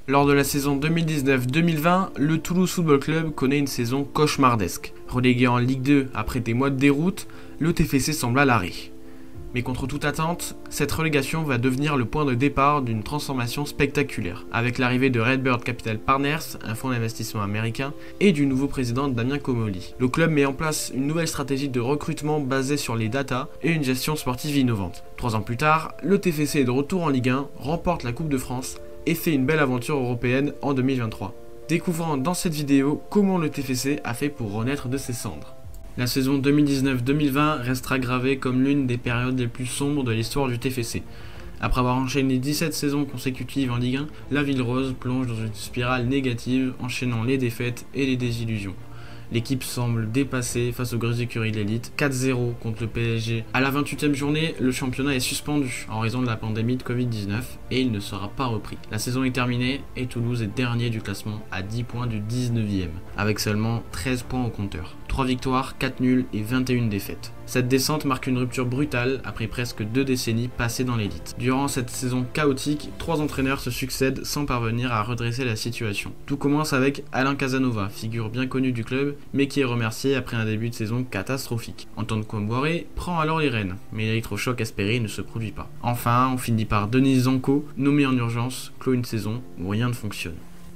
Lors de la saison 2019-2020, le Toulouse Football Club connaît une saison cauchemardesque. Relégué en Ligue 2 après des mois de déroute, le TFC semble à l'arrêt. Mais contre toute attente, cette relégation va devenir le point de départ d'une transformation spectaculaire, avec l'arrivée de Redbird Capital Partners, un fonds d'investissement américain, et du nouveau président Damien Comolli. Le club met en place une nouvelle stratégie de recrutement basée sur les data et une gestion sportive innovante. 3 ans plus tard, le TFC est de retour en Ligue 1, remporte la Coupe de France et fait une belle aventure européenne en 2023. Découvrons dans cette vidéo comment le TFC a fait pour renaître de ses cendres. La saison 2019-2020 restera gravée comme l'une des périodes les plus sombres de l'histoire du TFC. Après avoir enchaîné 17 saisons consécutives en Ligue 1, la Ville Rose plonge dans une spirale négative, enchaînant les défaites et les désillusions. L'équipe semble dépassée face aux grosses écuries de l'élite, 4-0 contre le PSG. À la 28e journée, le championnat est suspendu en raison de la pandémie de Covid-19 et il ne sera pas repris. La saison est terminée et Toulouse est dernier du classement à 10 points du 19e, avec seulement 13 points au compteur. 3 victoires, 4 nuls et 21 défaites. Cette descente marque une rupture brutale après presque 2 décennies passées dans l'élite. Durant cette saison chaotique, 3 entraîneurs se succèdent sans parvenir à redresser la situation. Tout commence avec Alain Casanova, figure bien connue du club, mais qui est remercié après un début de saison catastrophique. Antoine Kombouaré prend alors les rênes, mais l'électrochoc espéré ne se produit pas. Enfin, on finit par Denis Zanko, nommé en urgence, clôt une saison où rien ne fonctionne.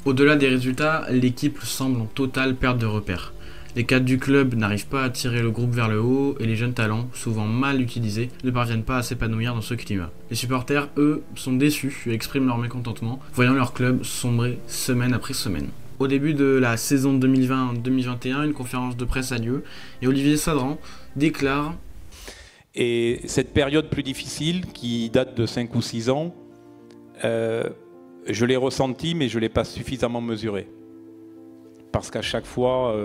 Au-delà des résultats, l'équipe semble en totale perte de repères. Les cadres du club n'arrivent pas à tirer le groupe vers le haut et les jeunes talents, souvent mal utilisés, ne parviennent pas à s'épanouir dans ce climat. Les supporters, eux, sont déçus et expriment leur mécontentement, voyant leur club sombrer semaine après semaine. Au début de la saison 2020-2021, une conférence de presse a lieu et Olivier Sadran déclare Et cette période plus difficile, qui date de 5 ou 6 ans, je l'ai ressentie mais je ne l'ai pas suffisamment mesurée. Parce qu'à chaque fois,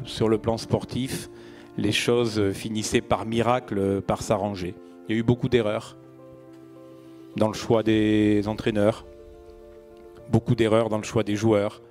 sur le plan sportif, les choses finissaient par miracle, par s'arranger. Il y a eu beaucoup d'erreurs dans le choix des entraîneurs, beaucoup d'erreurs dans le choix des joueurs,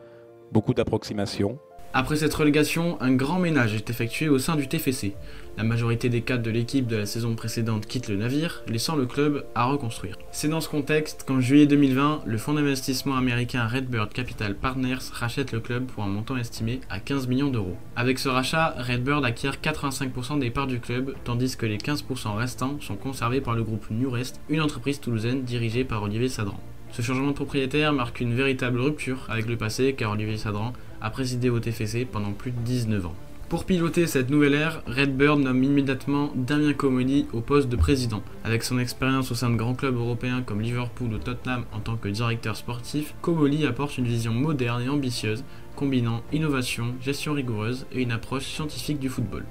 beaucoup d'approximations. Après cette relégation, un grand ménage est effectué au sein du TFC. La majorité des cadres de l'équipe de la saison précédente quittent le navire, laissant le club à reconstruire. C'est dans ce contexte qu'en juillet 2020, le fonds d'investissement américain Redbird Capital Partners rachète le club pour un montant estimé à 15 millions d'euros. Avec ce rachat, Redbird acquiert 85% des parts du club, tandis que les 15% restants sont conservés par le groupe Newrest, une entreprise toulousaine dirigée par Olivier Sadran. Ce changement de propriétaire marque une véritable rupture avec le passé car Olivier Sadran a présidé au TFC pendant plus de 19 ans. Pour piloter cette nouvelle ère, Redbird nomme immédiatement Damien Comolli au poste de président. Avec son expérience au sein de grands clubs européens comme Liverpool ou Tottenham en tant que directeur sportif, Comolli apporte une vision moderne et ambitieuse, combinant innovation, gestion rigoureuse et une approche scientifique du football.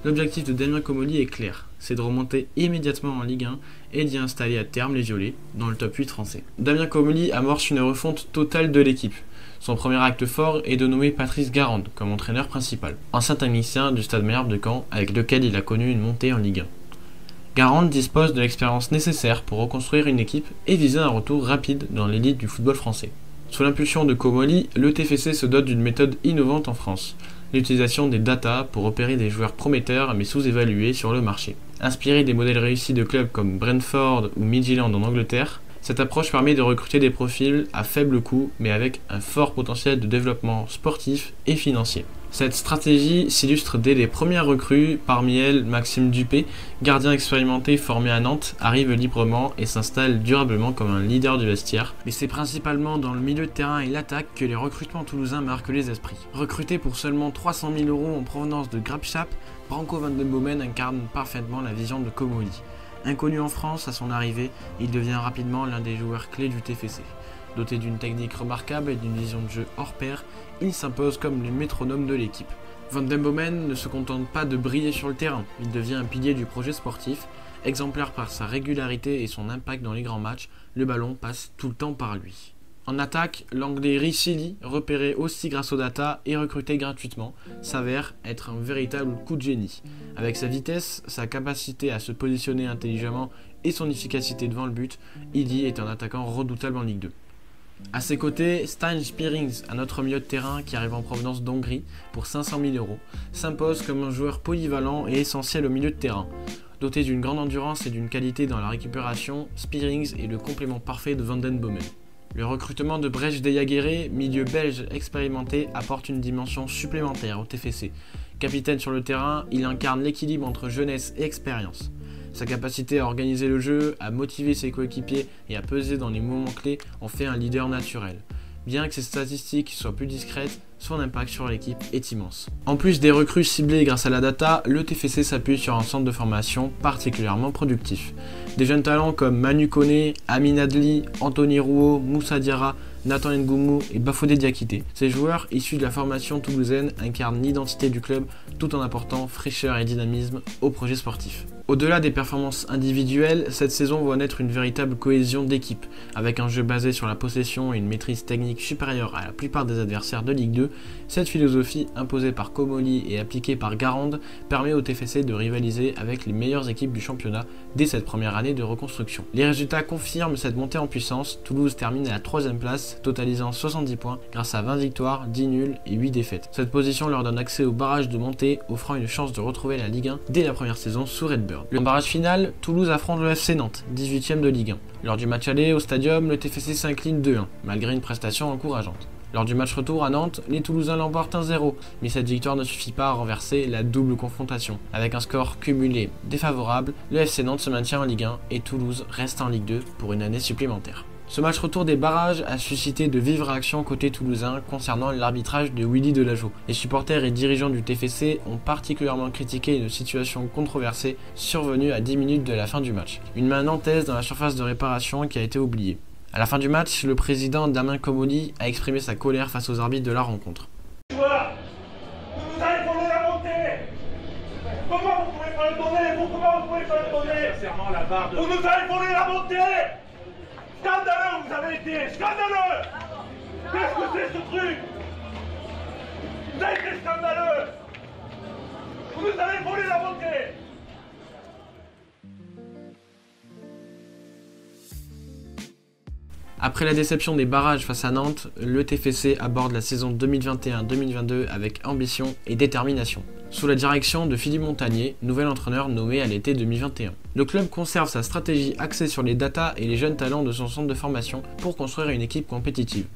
L'objectif de Damien Comolli est clair, c'est de remonter immédiatement en Ligue 1 et d'y installer à terme les Violets dans le top 8 français. Damien Comolli amorce une refonte totale de l'équipe. Son premier acte fort est de nommer Patrice Garande comme entraîneur principal, ancien technicien du Stade Malherbe de Caen avec lequel il a connu une montée en Ligue 1. Garande dispose de l'expérience nécessaire pour reconstruire une équipe et viser un retour rapide dans l'élite du football français. Sous l'impulsion de Comolli, le TFC se dote d'une méthode innovante en France, l'utilisation des data pour opérer des joueurs prometteurs mais sous-évalués sur le marché. Inspiré des modèles réussis de clubs comme Brentford ou Midtjylland en Angleterre, cette approche permet de recruter des profils à faible coût mais avec un fort potentiel de développement sportif et financier. Cette stratégie s'illustre dès les premières recrues, parmi elles Maxime Dupé, gardien expérimenté formé à Nantes, arrive librement et s'installe durablement comme un leader du vestiaire. Mais c'est principalement dans le milieu de terrain et l'attaque que les recrutements toulousains marquent les esprits. Recruté pour seulement 300 000 € en provenance de Grabschap, Branco van den Bomen incarne parfaitement la vision de Comolli. Inconnu en France à son arrivée, il devient rapidement l'un des joueurs clés du TFC. Doté d'une technique remarquable et d'une vision de jeu hors pair, il s'impose comme le métronome de l'équipe. Van den Bomen ne se contente pas de briller sur le terrain, il devient un pilier du projet sportif. Exemplaire par sa régularité et son impact dans les grands matchs, le ballon passe tout le temps par lui. En attaque, l'anglais Richili, repéré aussi grâce aux data et recruté gratuitement, s'avère être un véritable coup de génie. Avec sa vitesse, sa capacité à se positionner intelligemment et son efficacité devant le but, Ili est un attaquant redoutable en Ligue 2. A ses côtés, Stijn Spierings, un autre milieu de terrain qui arrive en provenance d'Hongrie pour 500 000 €, s'impose comme un joueur polyvalent et essentiel au milieu de terrain. Doté d'une grande endurance et d'une qualité dans la récupération, Spierings est le complément parfait de Van den Bomen. Le recrutement de Brej Deyaguirre, milieu belge expérimenté, apporte une dimension supplémentaire au TFC. Capitaine sur le terrain, il incarne l'équilibre entre jeunesse et expérience. Sa capacité à organiser le jeu, à motiver ses coéquipiers et à peser dans les moments clés en fait un leader naturel. Bien que ses statistiques soient plus discrètes, son impact sur l'équipe est immense. En plus des recrues ciblées grâce à la data, le TFC s'appuie sur un centre de formation particulièrement productif. Des jeunes talents comme Manu Koné, Amin Adli, Anthony Rouault, Moussa Diarra, Nathan Ngoumou et Bafodé Diakité. Ces joueurs issus de la formation toulousaine incarnent l'identité du club tout en apportant fraîcheur et dynamisme au projet sportif. Au-delà des performances individuelles, cette saison voit naître une véritable cohésion d'équipe. Avec un jeu basé sur la possession et une maîtrise technique supérieure à la plupart des adversaires de Ligue 2, cette philosophie imposée par Comolli et appliquée par Garande permet au TFC de rivaliser avec les meilleures équipes du championnat dès cette première année de reconstruction. Les résultats confirment cette montée en puissance. Toulouse termine à la 3e place, totalisant 70 points grâce à 20 victoires, 10 nuls et 8 défaites. Cette position leur donne accès au barrage de montée, offrant une chance de retrouver la Ligue 1 dès la première saison sous Redbird. En barrage final, Toulouse affronte le FC Nantes, 18e de Ligue 1. Lors du match aller au Stadium, le TFC s'incline 2-1, malgré une prestation encourageante. Lors du match retour à Nantes, les Toulousains l'emportent 1-0, mais cette victoire ne suffit pas à renverser la double confrontation. Avec un score cumulé défavorable, le FC Nantes se maintient en Ligue 1 et Toulouse reste en Ligue 2 pour une année supplémentaire. Ce match retour des barrages a suscité de vives réactions côté toulousain concernant l'arbitrage de Willy Delageau. Les supporters et dirigeants du TFC ont particulièrement critiqué une situation controversée survenue à 10 minutes de la fin du match. Une main nantaise dans la surface de réparation qui a été oubliée. À la fin du match, le président Damien Comolli a exprimé sa colère face aux arbitres de la rencontre. Vous nous avez volé la montée. Comment vous pouvez pas le donner? Comment vous pouvez pas le donner? Vous nous avez volé la montée. Scandaleux vous avez été. Scandaleux. Qu'est-ce que c'est ce truc? Vous avez été scandaleux. Vous nous avez volé la montée. Après la déception des barrages face à Nantes, le TFC aborde la saison 2021-2022 avec ambition et détermination. Sous la direction de Philippe Montagnier, nouvel entraîneur nommé à l'été 2021. Le club conserve sa stratégie axée sur les datas et les jeunes talents de son centre de formation pour construire une équipe compétitive.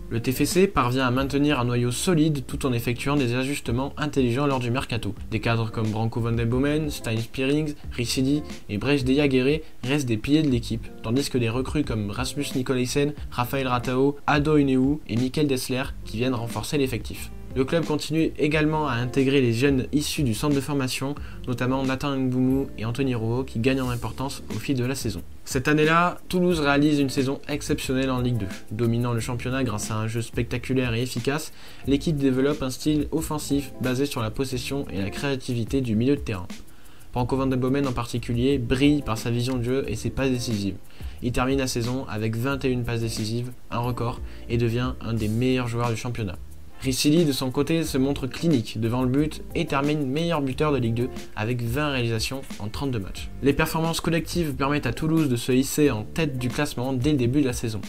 Le TFC parvient à maintenir un noyau solide tout en effectuant des ajustements intelligents lors du mercato. Des cadres comme Branco van den Bomen, Stijn Spierings, Ricci et Brej Deyaguirre restent des piliers de l'équipe, tandis que des recrues comme Rasmus Nicolaysen, Raphaël Ratao, Ado Ineu et Michael Dessler qui viennent renforcer l'effectif. Le club continue également à intégrer les jeunes issus du centre de formation, notamment Nathan Ngoumou et Anthony Rouault qui gagnent en importance au fil de la saison. Cette année-là, Toulouse réalise une saison exceptionnelle en Ligue 2. Dominant le championnat grâce à un jeu spectaculaire et efficace, l'équipe développe un style offensif basé sur la possession et la créativité du milieu de terrain. Branco van den Bomen en particulier brille par sa vision de jeu et ses passes décisives. Il termine la saison avec 21 passes décisives, un record, et devient un des meilleurs joueurs du championnat. Ricci, de son côté, se montre clinique devant le but et termine meilleur buteur de Ligue 2 avec 20 réalisations en 32 matchs. Les performances collectives permettent à Toulouse de se hisser en tête du classement dès le début de la saison.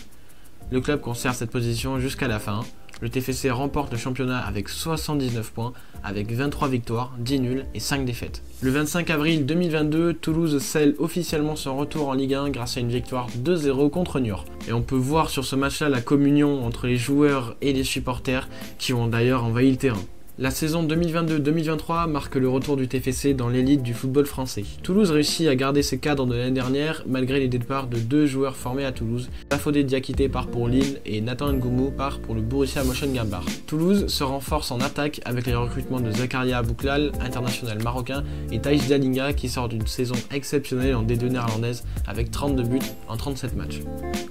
Le club conserve cette position jusqu'à la fin. Le TFC remporte le championnat avec 79 points, avec 23 victoires, 10 nuls et 5 défaites. Le 25 avril 2022, Toulouse scelle officiellement son retour en Ligue 1 grâce à une victoire 2-0 contre Niort. Et on peut voir sur ce match-là la communion entre les joueurs et les supporters qui ont d'ailleurs envahi le terrain. La saison 2022-2023 marque le retour du TFC dans l'élite du football français. Toulouse réussit à garder ses cadres de l'année dernière malgré les départs de 2 joueurs formés à Toulouse. Bafodé Diakité part pour Lille et Nathan Ngoumou part pour le Borussia Mönchengladbach. Toulouse se renforce en attaque avec les recrutements de Zakaria Bouklal, international marocain, et Thijs Dallinga qui sort d'une saison exceptionnelle en D2 néerlandaise avec 32 buts en 37 matchs.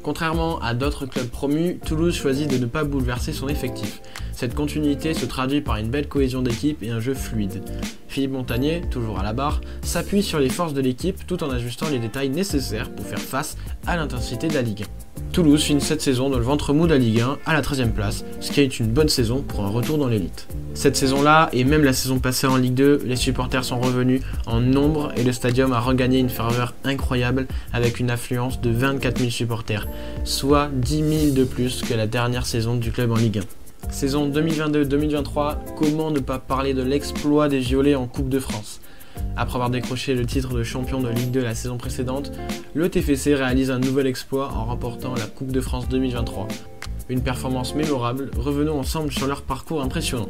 Contrairement à d'autres clubs promus, Toulouse choisit de ne pas bouleverser son effectif. Cette continuité se traduit par une belle cohésion d'équipe et un jeu fluide. Philippe Montagnier, toujours à la barre, s'appuie sur les forces de l'équipe tout en ajustant les détails nécessaires pour faire face à l'intensité de la Ligue 1. Toulouse finit cette saison dans le ventre mou de la Ligue 1 à la 13e place, ce qui est une bonne saison pour un retour dans l'élite. Cette saison-là, et même la saison passée en Ligue 2, les supporters sont revenus en nombre et le stadium a regagné une ferveur incroyable avec une affluence de 24 000 supporters, soit 10 000 de plus que la dernière saison du club en Ligue 1. Saison 2022-2023, comment ne pas parler de l'exploit des Violets en Coupe de France? Après avoir décroché le titre de champion de Ligue 2 la saison précédente, le TFC réalise un nouvel exploit en remportant la Coupe de France 2023. Une performance mémorable, revenons ensemble sur leur parcours impressionnant.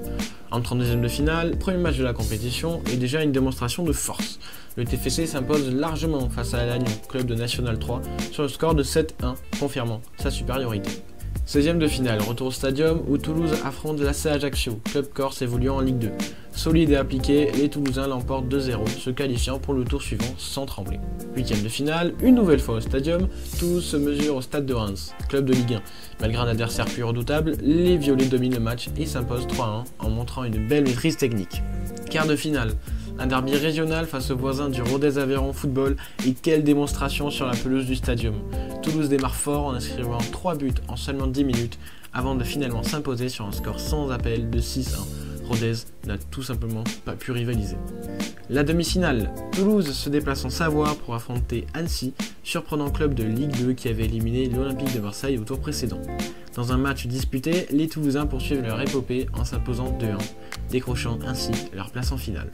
En 32e de finale, premier match de la compétition et déjà une démonstration de force. Le TFC s'impose largement face à Lannion, club de National 3, sur le score de 7-1, confirmant sa supériorité. 16e de finale, retour au stadium où Toulouse affronte l'AC Ajaccio, club corse évoluant en Ligue 2. Solide et appliqué, les Toulousains l'emportent 2-0, se qualifiant pour le tour suivant sans trembler. 8e de finale, une nouvelle fois au stadium, Toulouse se mesure au stade de Reims, club de Ligue 1. Malgré un adversaire plus redoutable, les Violets dominent le match et s'imposent 3-1 en montrant une belle maîtrise technique. Quart de finale, un derby régional face aux voisins du Rodez Aveyron Football et quelle démonstration sur la pelouse du stadium. Toulouse démarre fort en inscrivant 3 buts en seulement 10 minutes avant de finalement s'imposer sur un score sans appel de 6-1. Rodez n'a tout simplement pas pu rivaliser. La demi-finale, Toulouse se déplace en Savoie pour affronter Annecy, surprenant club de Ligue 2 qui avait éliminé l'Olympique de Marseille au tour précédent. Dans un match disputé, les Toulousains poursuivent leur épopée en s'imposant 2-1, décrochant ainsi leur place en finale.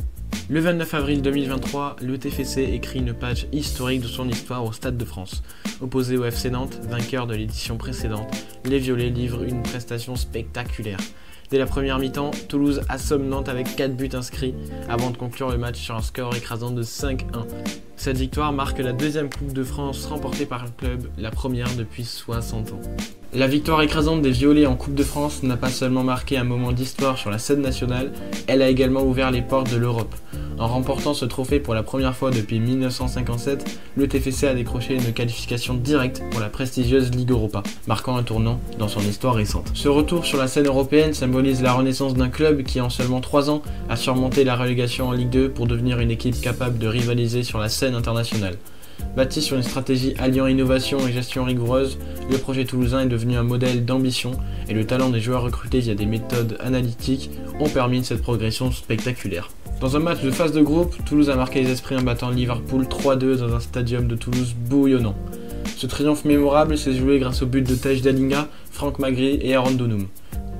Le 29 avril 2023, le TFC écrit une page historique de son histoire au Stade de France. Opposé au FC Nantes, vainqueur de l'édition précédente, les Violets livrent une prestation spectaculaire. Dès la première mi-temps, Toulouse assomme Nantes avec 4 buts inscrits avant de conclure le match sur un score écrasant de 5-1. Cette victoire marque la deuxième Coupe de France remportée par le club, la première depuis 60 ans. La victoire écrasante des Violets en Coupe de France n'a pas seulement marqué un moment d'histoire sur la scène nationale, elle a également ouvert les portes de l'Europe. En remportant ce trophée pour la première fois depuis 1957, le TFC a décroché une qualification directe pour la prestigieuse Ligue Europa, marquant un tournant dans son histoire récente. Ce retour sur la scène européenne symbolise la renaissance d'un club qui en seulement 3 ans a surmonté la relégation en Ligue 2 pour devenir une équipe capable de rivaliser sur la scène internationale. Bâti sur une stratégie alliant innovation et gestion rigoureuse, le projet toulousain est devenu un modèle d'ambition et le talent des joueurs recrutés via des méthodes analytiques ont permis cette progression spectaculaire. Dans un match de phase de groupe, Toulouse a marqué les esprits en battant Liverpool 3-2 dans un stadium de Toulouse bouillonnant. Ce triomphe mémorable s'est joué grâce au but de Tej Dalinga, Franck Magri et Aaron Donum,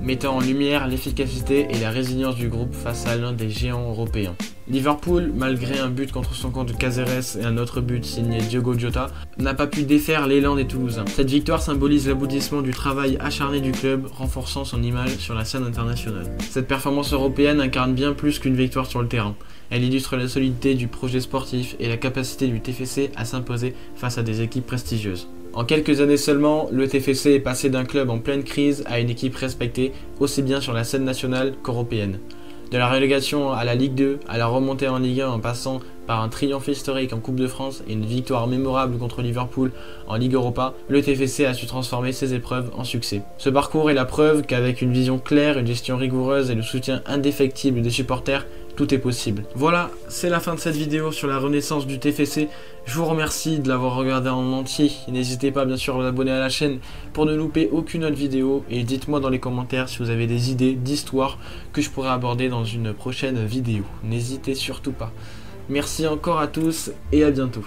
mettant en lumière l'efficacité et la résilience du groupe face à l'un des géants européens. Liverpool, malgré un but contre son camp de Caceres et un autre but signé Diogo Jota, n'a pas pu défaire l'élan des Toulousains. Cette victoire symbolise l'aboutissement du travail acharné du club, renforçant son image sur la scène internationale. Cette performance européenne incarne bien plus qu'une victoire sur le terrain. Elle illustre la solidité du projet sportif et la capacité du TFC à s'imposer face à des équipes prestigieuses. En quelques années seulement, le TFC est passé d'un club en pleine crise à une équipe respectée aussi bien sur la scène nationale qu'européenne. De la relégation à la Ligue 2, à la remontée en Ligue 1 en passant par un triomphe historique en Coupe de France et une victoire mémorable contre Liverpool en Ligue Europa, le TFC a su transformer ses épreuves en succès. Ce parcours est la preuve qu'avec une vision claire, une gestion rigoureuse et le soutien indéfectible des supporters, tout est possible. Voilà, c'est la fin de cette vidéo sur la renaissance du TFC. Je vous remercie de l'avoir regardé en entier. N'hésitez pas bien sûr à vous abonner à la chaîne pour ne louper aucune autre vidéo. Et dites-moi dans les commentaires si vous avez des idées d'histoire que je pourrais aborder dans une prochaine vidéo. N'hésitez surtout pas. Merci encore à tous et à bientôt.